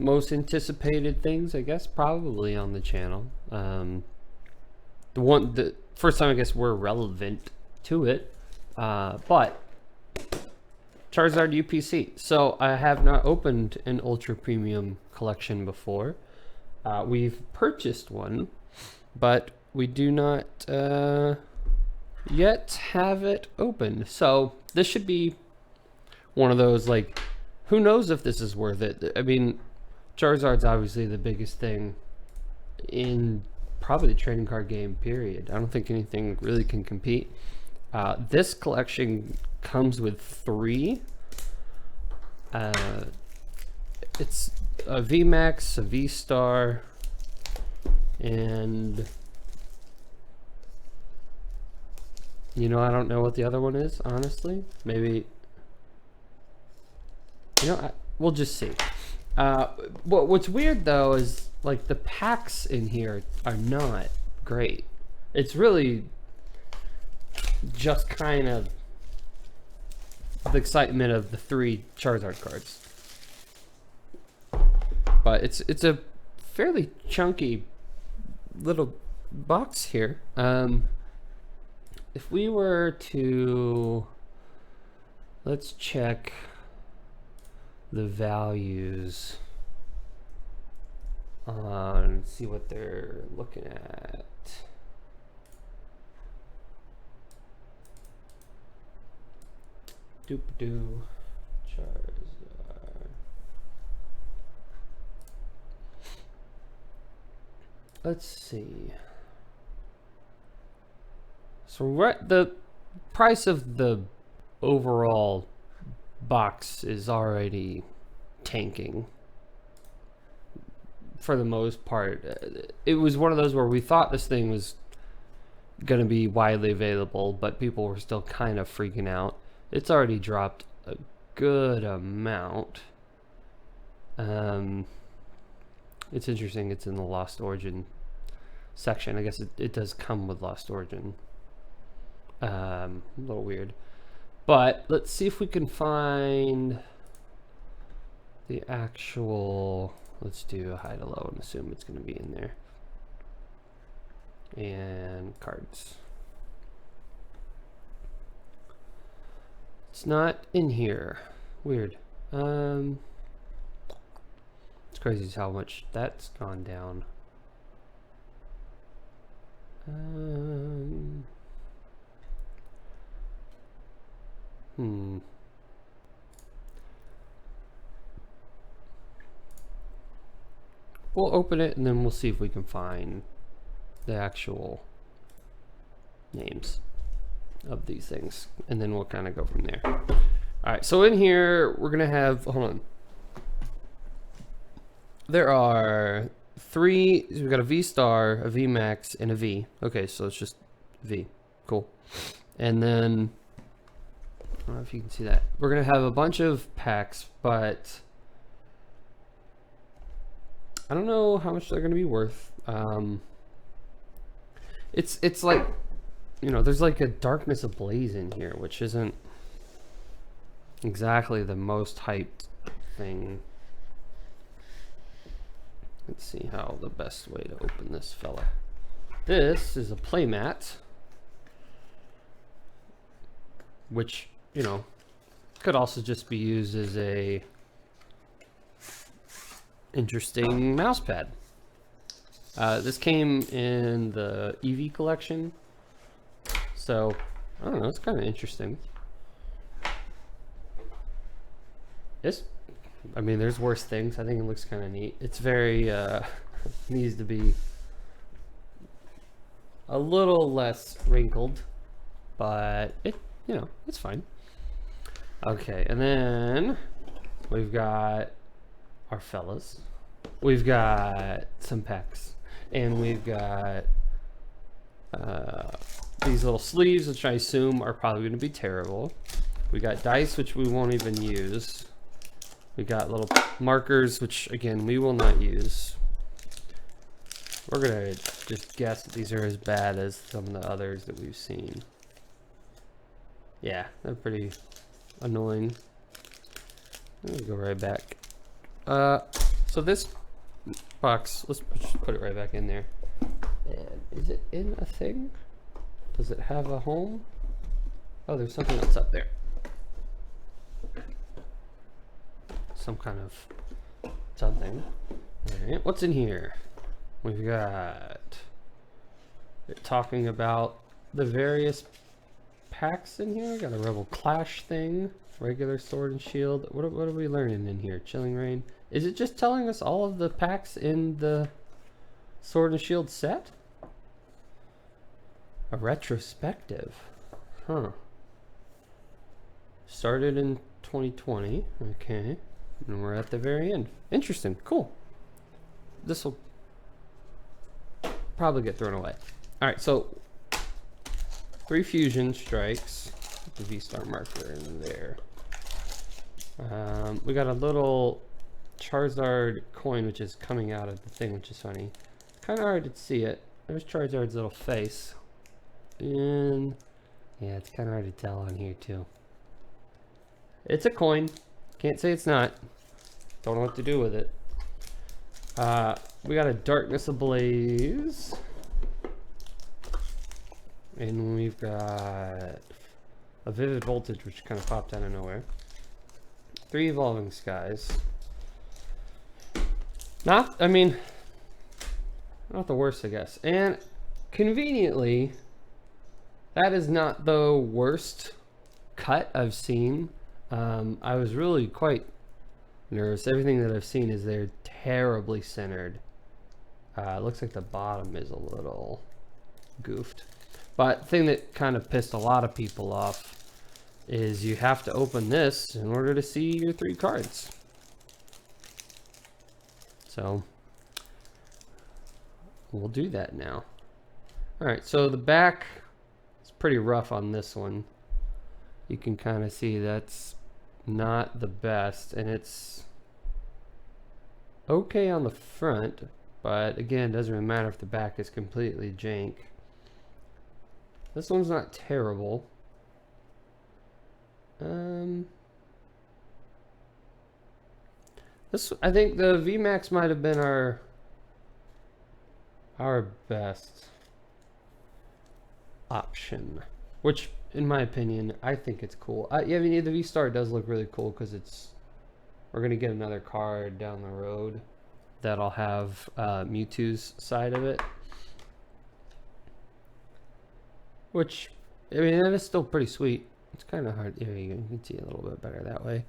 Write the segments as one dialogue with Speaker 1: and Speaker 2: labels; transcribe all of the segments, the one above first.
Speaker 1: most anticipated things, I guess, probably on the channel. The first time I guess we're relevant to it, but Charizard UPC. So I have not opened an Ultra Premium Collection before. We've purchased one, but we do not yet have it opened. So this should be one of those, like, who knows if this is worth it. I mean, Charizard's obviously the biggest thing in probably the trading card game, period. I don't think anything really can compete. This collection comes with 3. It's a VMAX, a V-Star, and you know, I don't know what the other one is, honestly. Maybe, you know, we'll just see. What's weird though is, like, the packs in here are not great. It's really just kind of the excitement of the 3 Charizard cards. But it's a fairly chunky little box here. If we were to, let's check the values on, see what they're looking at. Doop-doo, Charizard. Let's see. So the price of the overall box is already tanking for the most part. It was one of those where we thought this thing was going to be widely available, but people were still kind of freaking out. It's already dropped a good amount. It's interesting, it's in the Lost Origin section. I guess it does come with Lost Origin. A little weird. But let's see if we can find the actual, let's do a high to low and assume it's going to be in there. And cards. It's not in here. Weird. It's crazy how much that's gone down. We'll open it and then we'll see if we can find the actual names of these things, and then we'll kind of go from there. All right, so in here we're gonna have, hold on, there are 3. We've got a V-Star, a VMAX, and a V. Okay, so it's just V. Cool. And then I don't know if you can see that. We're gonna have a bunch of packs, but I don't know how much they're gonna be worth. It's like, you know, there's like a Darkness Ablaze in here, which isn't exactly the most hyped thing. Let's see how the best way to open this fella. This is a playmat, which, you know, could also just be used as a interesting mouse pad. This came in the EV collection, so I don't know, it's kind of interesting. I mean, there's worse things. I think it looks kind of neat. It's very needs to be a little less wrinkled, but it, you know, it's fine. Okay, and then we've got our fellas. We've got some packs, and we've got these little sleeves, which I assume are probably going to be terrible. We got dice, which we won't even use. We got little markers, which again we will not use. We're gonna just guess that these are as bad as some of the others that we've seen. Yeah, they're pretty annoying. Let me go right back. So this box, let's just put it right back in there. And is it in a thing? Does it have a home? Oh, there's something else up there. Some kind of something. All right, what's in here? We've got it talking about the various packs in here. Got a Rebel Clash thing, regular Sword and Shield. What are we learning in here? Chilling Reign. Is it just telling us all of the packs in the Sword and Shield set? A retrospective. Huh. Started in 2020. Okay. And we're at the very end. Interesting. Cool. This will probably get thrown away. Alright, so 3 fusion strikes. Put the V-Star marker in there. We got a little Charizard coin which is coming out of the thing, which is funny. Kind of hard to see it. There's Charizard's little face. And yeah, it's kind of hard to tell on here too. It's a coin. Can't say it's not. Don't know what to do with it. We got a Darkness Ablaze. And we've got a Vivid Voltage, which kind of popped out of nowhere. 3 Evolving Skies. Not the worst, I guess. And conveniently, that is not the worst cut I've seen. I was really quite nervous. Everything that I've seen is they're terribly centered. It looks like the bottom is a little goofed. But the thing that kind of pissed a lot of people off is you have to open this in order to see your 3 cards. So we'll do that now. Alright, so the back is pretty rough on this one. You can kind of see that's not the best, and it's okay on the front, but again, it doesn't really matter if the back is completely jank. This one's not terrible. I think the VMAX might have been our best option, which in my opinion, I think it's cool. Yeah, I mean, the V-Star does look really cool because we're gonna get another card down the road that'll have Mewtwo's side of it, which I mean, that is still pretty sweet. It's kind of hard. There you go. You can see a little bit better that way.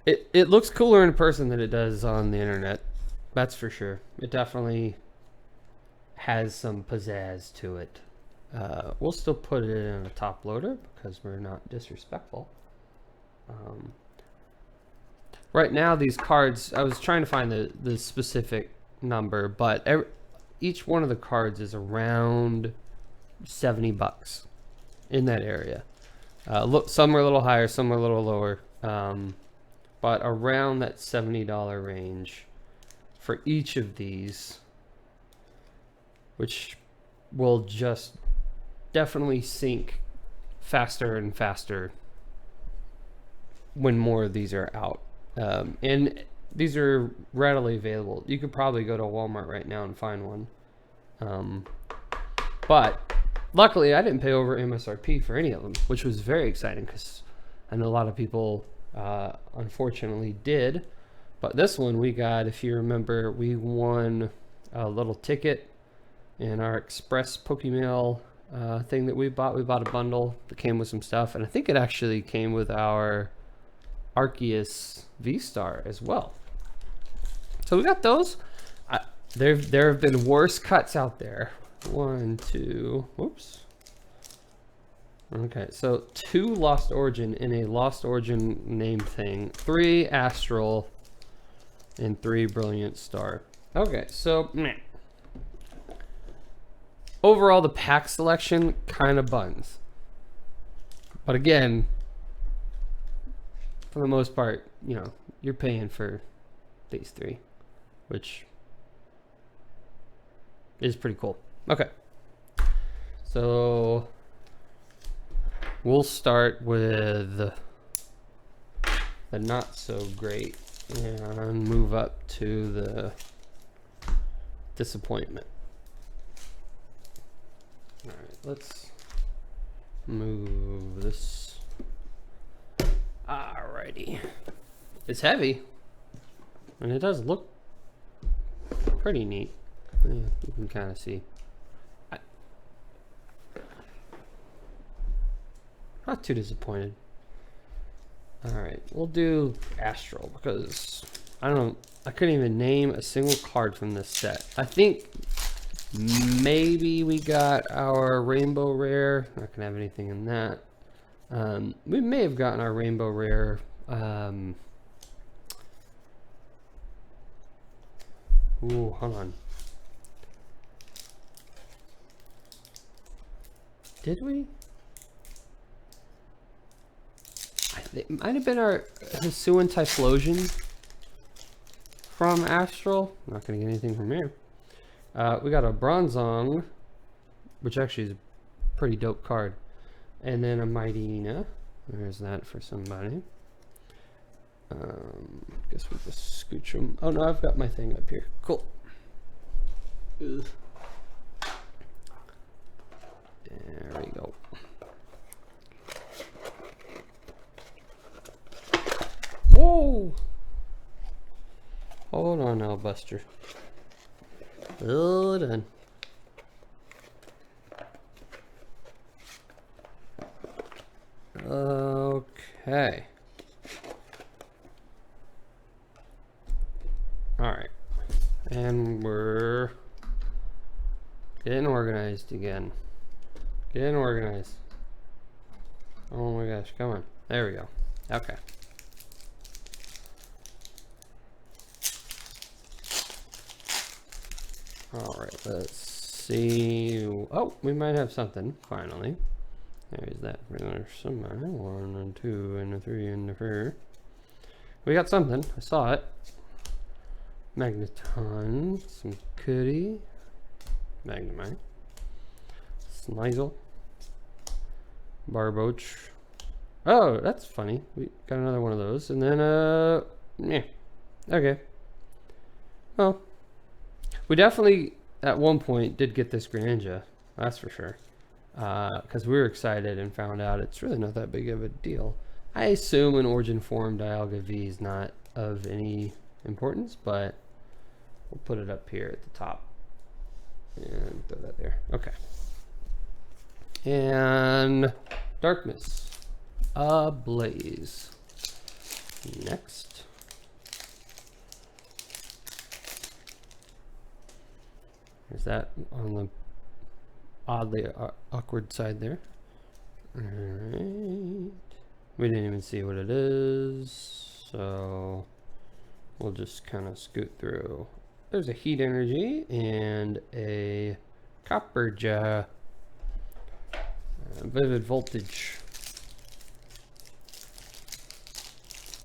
Speaker 1: It looks cooler in person than it does on the internet. That's for sure. It definitely has some pizzazz to it. We'll still put it in a top loader because we're not disrespectful. Right now, these cards, I was trying to find the specific number, but each one of the cards is around $70 in that area. Some are a little higher, some are a little lower, but around that $70 range for each of these, which will just definitely sink faster and faster when more of these are out. And these are readily available. You could probably go to Walmart right now and find one. But luckily I didn't pay over MSRP for any of them, which was very exciting because I know a lot of people unfortunately did. But this one we got, if you remember, we won a little ticket in our Express Pokemail thing that we bought. We bought a bundle that came with some stuff, and I think it actually came with our Arceus V-Star as well. So we got those. There have been worse cuts out there. 1, 2, whoops. Okay, so 2 Lost Origin in a Lost Origin name thing, 3 Astral, and 3 Brilliant Star. Okay, so meh. Overall, the pack selection kind of buns. But again, for the most part, you know, you're paying for these 3, which is pretty cool. Okay. So we'll start with the not so great and move up to the disappointment. All right, let's move this. Alrighty, it's heavy, and it does look pretty neat. Yeah, you can kind of see. Not too disappointed. All right, we'll do Astral because I couldn't even name a single card from this set. I think maybe we got our Rainbow Rare. Not gonna have anything in that. We may have gotten our Rainbow Rare. Ooh, hold on. Did we? It might have been our Hisuian Typhlosion from Astral. I'm not going to get anything from here. We got a Bronzong, which actually is a pretty dope card. And then a Mightyena. There's that for somebody. Guess we just scooch them. Oh no, I've got my thing up here. Cool. Ugh. There we go. Whoa! Hold on now, Buster. Hold on. Okay. Alright. And we're getting organized again. Getting organized. Oh my gosh, come on. There we go. Okay. Alright, let's see. Oh, we might have something, finally. There's that for somebody. 1 and 2 and a 3 and a 4. We got something. I saw it. Magneton, some Cuddy, Magnemite, Sneasel, Barboach. Oh, that's funny. We got another one of those. And then, yeah. Okay. Well, we definitely, at one point, did get this Greninja. That's for sure. Because we were excited and found out it's really not that big of a deal. I assume an Origin Form Dialga V is not of any importance, but we'll put it up here at the top and throw that there. Okay. And Darkness Ablaze. Next. There's that on the oddly awkward side there. All right. We didn't even see what it is, so we'll just kind of scoot through. There's a Heat Energy and a Copper Jaw. Vivid Voltage.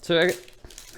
Speaker 1: So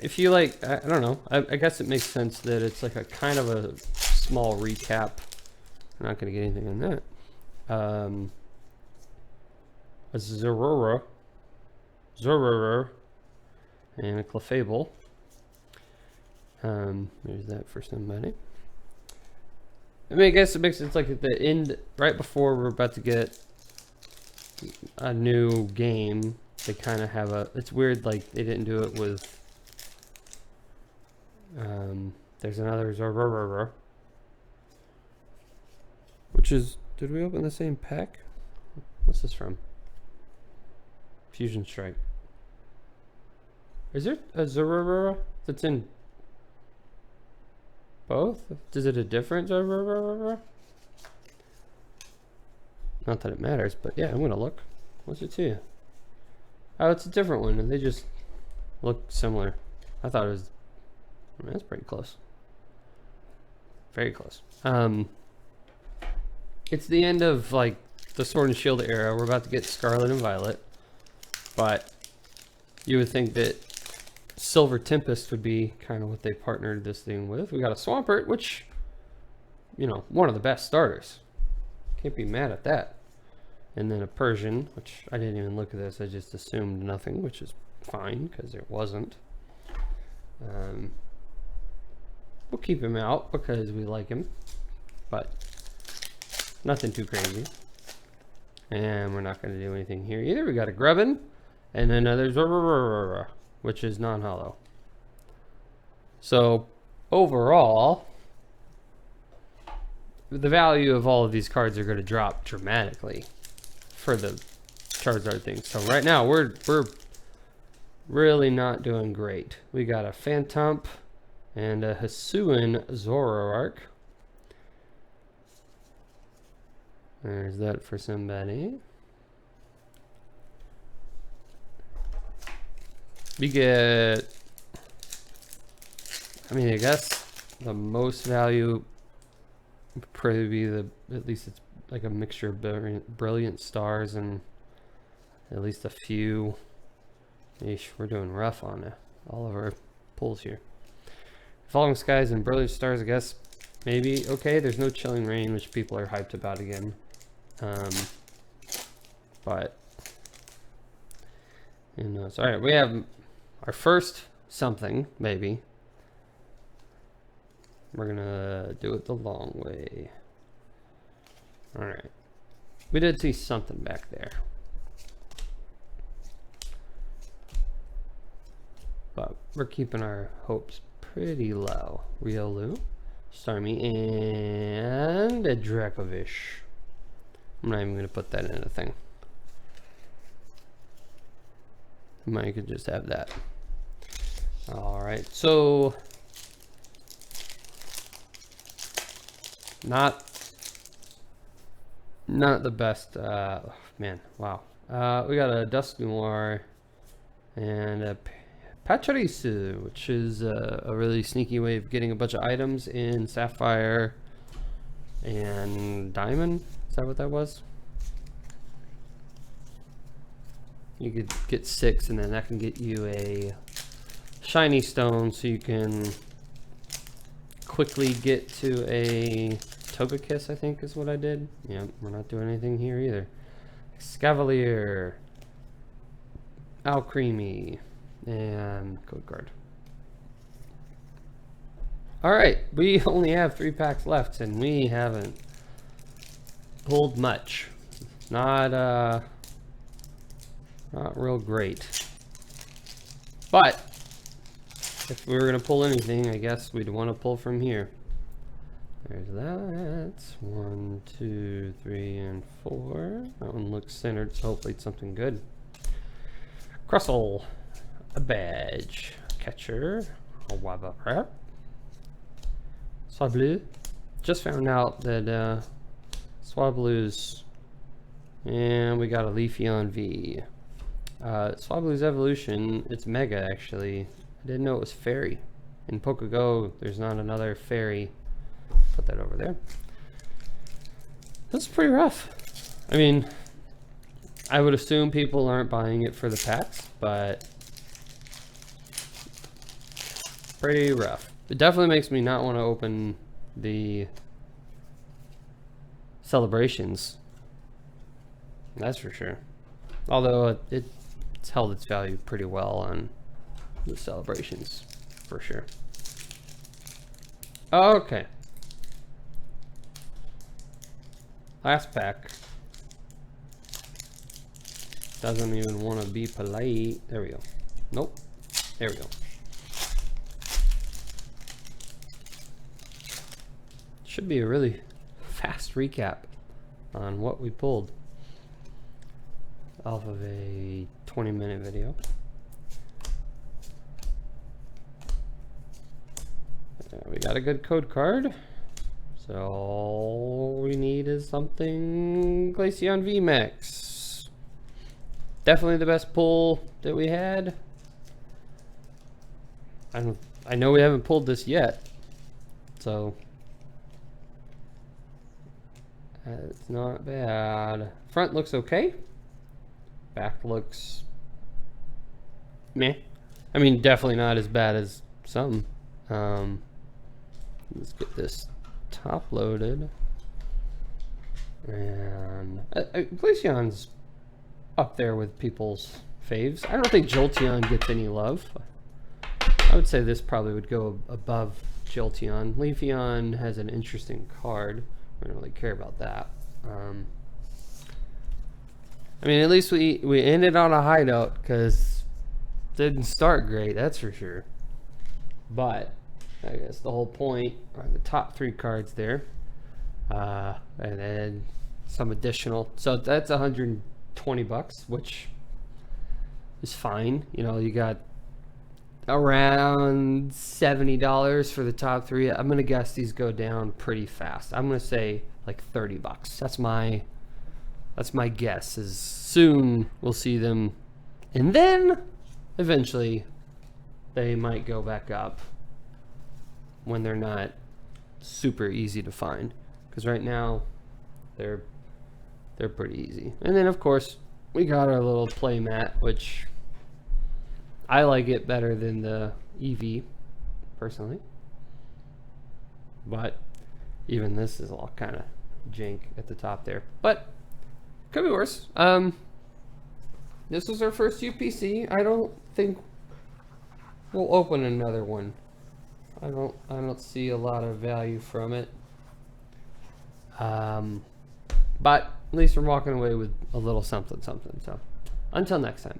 Speaker 1: if you like, I don't know, I guess it makes sense that it's like a kind of a small recap. I'm not going to get anything on that. A Zorora, and a Clefable. There's that for somebody. I mean, I guess it makes sense like at the end, right before we're about to get a new game, they kind of have a, it's weird, like they didn't do it with, there's another Zorora, which is, did we open the same pack? What's this from? Fusion Strike. Is there a Zorora that's in both? Is it a different Zorora? Not that it matters, but yeah, I'm gonna look. What's it to you? Oh, it's a different one, and they just look similar. I thought it was, I mean, that's pretty close. Very close. It's the end of like the Sword and Shield era. We're about to get Scarlet and Violet, but you would think that Silver Tempest would be kind of what they partnered this thing with. We got a Swampert, which, you know, one of the best starters. Can't be mad at that. And then a Persian, which I didn't even look at this. I just assumed nothing, which is fine because it wasn't. We'll keep him out because we like him, but nothing too crazy. And we're not going to do anything here either. We got a Grubbin and another Zorora, which is non-hollow. So overall, the value of all of these cards are going to drop dramatically for the Charizard thing. So right now we're really not doing great. We got a Phantump and a Hisuian Zoroark. There's that for somebody. We get, I mean, I guess the most value would probably be at least it's like a mixture of brilliant stars and at least a few. Eesh, we're doing rough on all of our pulls here. Falling skies and brilliant stars, I guess, maybe. Okay, there's no chilling rain, which people are hyped about again. But who knows? All right, we have our first something, maybe. We're gonna do it the long way. All right, we did see something back there, but we're keeping our hopes pretty low. Riolu, Starmie, and a Dracovish. I'm not even going to put that in a thing. You could just have that. Alright, so not the best. Man, wow. We got a Dusknoir and a Pachirisu, which is a really sneaky way of getting a bunch of items in Sapphire and Diamond. Is that what that was? You could get 6 and then that can get you a shiny stone so you can quickly get to a Togekiss, I think is what I did. Yeah, we're not doing anything here either. Scavalier, Alcremie, and code card. Alright, we only have 3 packs left and we haven't pulled much. Not real great. But if we were gonna pull anything, I guess we'd want to pull from here. There's that. 1, 2, 3, and 4. That one looks centered, so hopefully it's something good. Crustle, a badge, catcher, a Wabba, Swablu. Just found out that Swablu's, and we got a Leafeon V. Swablu's evolution, it's Mega actually. I didn't know it was Fairy. In Pokégo, there's not another Fairy. Put that over there. That's pretty rough. I mean, I would assume people aren't buying it for the packs, but pretty rough. It definitely makes me not want to open the celebrations. That's for sure. Although it's held its value pretty well on the celebrations, for sure. Okay. Last pack. Doesn't even want to be polite. There we go. Nope. There we go. Should be a really fast recap on what we pulled off of a 20-minute video. We got a good code card. So all we need is something Glaceon VMAX. Definitely the best pull that we had. I know we haven't pulled this yet, so it's not bad. Front looks okay. Back looks meh. I mean, definitely not as bad as some. Let's get this top loaded. And Glaceon's up there with people's faves. I don't think Jolteon gets any love. I would say this probably would go above Jolteon. Leafeon has an interesting card. We don't really care about that. I mean, at least we ended on a high note, because didn't start great, that's for sure. But I guess the whole point are the top 3 cards there, and then some additional. So that's $120, which is fine. You know, you got around $70 for the top 3. I'm gonna guess these go down pretty fast. I'm gonna say like $30. That's my guess. Is soon we'll see them, and then eventually they might go back up when they're not super easy to find, because right now they're pretty easy. And then of course we got our little play mat, which I like it better than the EV personally, but even this is all kind of jank at the top there, but could be worse. This was our first UPC. I don't think we'll open another one. I don't see a lot of value from it. But at least we're walking away with a little something. So until next time.